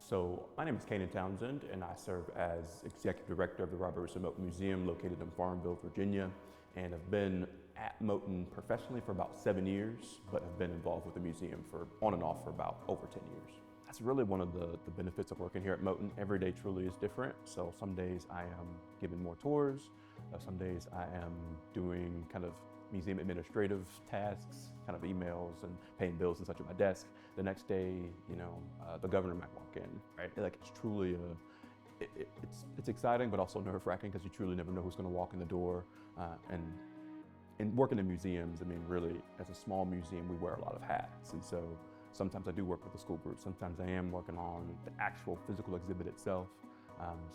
So my name is Cainan Townsend, and I serve as Executive Director of the Robert Russo Moton Museum located in Farmville, Virginia. And I've been at Moton professionally for about 7 years, but have been involved with the museum for on and off for about over 10 years. That's really one of the benefits of working here at Moton. Every day truly is different. So some days I am giving more tours. Some days I am doing kind of museum administrative tasks, kind of emails and paying bills and such at my desk. The next day, the governor might walk in, right? Like it's truly it's exciting, but also nerve-wracking because you truly never know who's going to walk in the door. And working in museums, I mean, really, as a small museum, we wear a lot of hats. And so sometimes I do work with the school group. Sometimes I am working on the actual physical exhibit itself.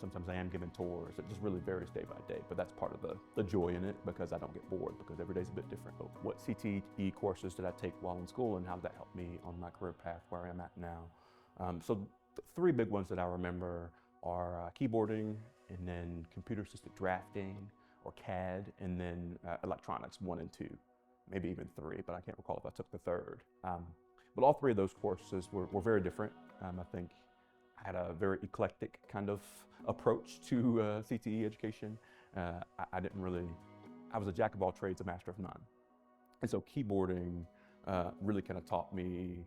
Sometimes I am giving tours. It just really varies day by day, but that's part of the joy in it because I don't get bored because every day's a bit different. But what CTE courses did I take while in school and how did that help me on my career path where I am at now? So the three big ones that I remember are keyboarding, and then computer-assisted drafting, or CAD, and then electronics 1 and 2, maybe even 3, but I can't recall if I took the third. But all three of those courses were very different. I think I had a very eclectic kind of approach to CTE education. I was a jack of all trades, a master of none. And so keyboarding really kind of taught me,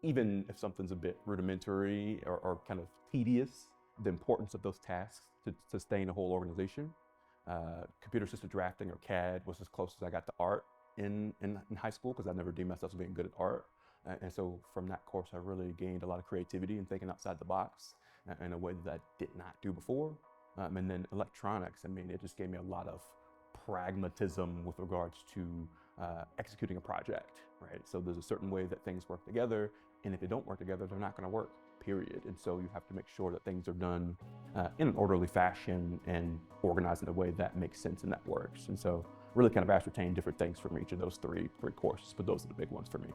even if something's a bit rudimentary or kind of tedious, the importance of those tasks to sustain a whole organization. Computer-assisted drafting, or CAD, was as close as I got to art in high school because I never deemed myself as being good at art. And so from that course, I really gained a lot of creativity and thinking outside the box in a way that I did not do before. And then electronics, I mean, it just gave me a lot of pragmatism with regards to executing a project, right? So there's a certain way that things work together, and if they don't work together, they're not gonna work, period. And so you have to make sure that things are done in an orderly fashion and organized in a way that makes sense and that works. And so really kind of ascertain different things from each of those three courses, but those are the big ones for me.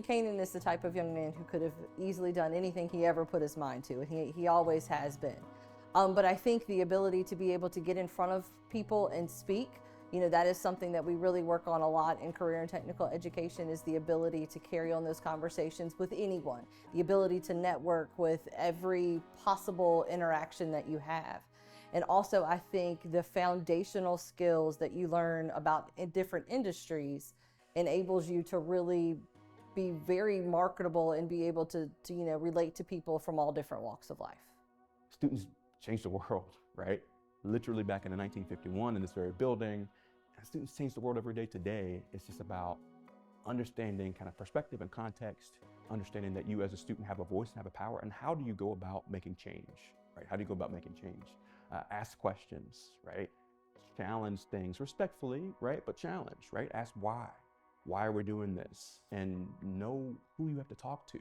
Cainan is the type of young man who could have easily done anything he ever put his mind to, and he always has been. But I think the ability to be able to get in front of people and speak, that is something that we really work on a lot in career and technical education, is the ability to carry on those conversations with anyone, the ability to network with every possible interaction that you have. And also, I think the foundational skills that you learn about in different industries enables you to really be very marketable and be able to relate to people from all different walks of life. Students change the world, right? Literally back in 1951 in this very building, and students change the world every day today. It's just about understanding kind of perspective and context, understanding that you as a student have a voice and have a power, and how do you go about making change, right? How do you go about making change? Ask questions, right? Challenge things respectfully, right? But challenge, right? Ask why. Why are we doing this? And know who you have to talk to.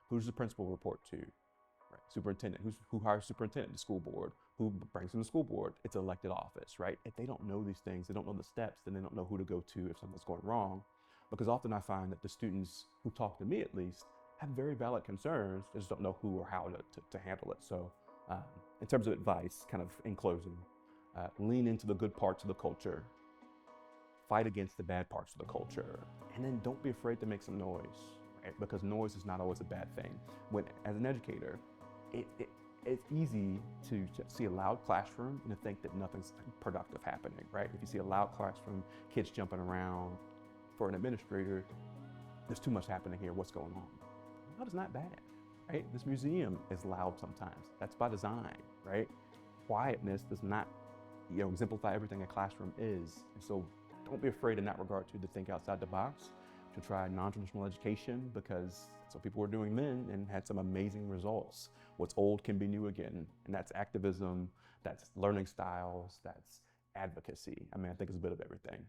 Who's the principal report to? Right. Superintendent. Who hires superintendent? The school board. Who brings in the school board? It's an elected office, right? If they don't know these things, they don't know the steps, then they don't know who to go to if something's going wrong. Because often I find that the students who talk to me, at least, have very valid concerns. They just don't know who or how to handle it. So in terms of advice, kind of in closing, lean into the good parts of the culture. Fight against the bad parts of the culture, and then don't be afraid to make some noise, right? Because noise is not always a bad thing. As an educator, it's easy to see a loud classroom and to think that nothing's productive happening, right? If you see a loud classroom, kids jumping around, for an administrator, there's too much happening here, what's going on? Loud is not bad, right? This museum is loud sometimes. That's by design, right? Quietness does not exemplify everything a classroom is. And so don't be afraid in that regard to think outside the box, to try non-traditional education, because that's what people were doing then and had some amazing results. What's old can be new again, and that's activism, that's learning styles, that's advocacy. I mean, I think it's a bit of everything.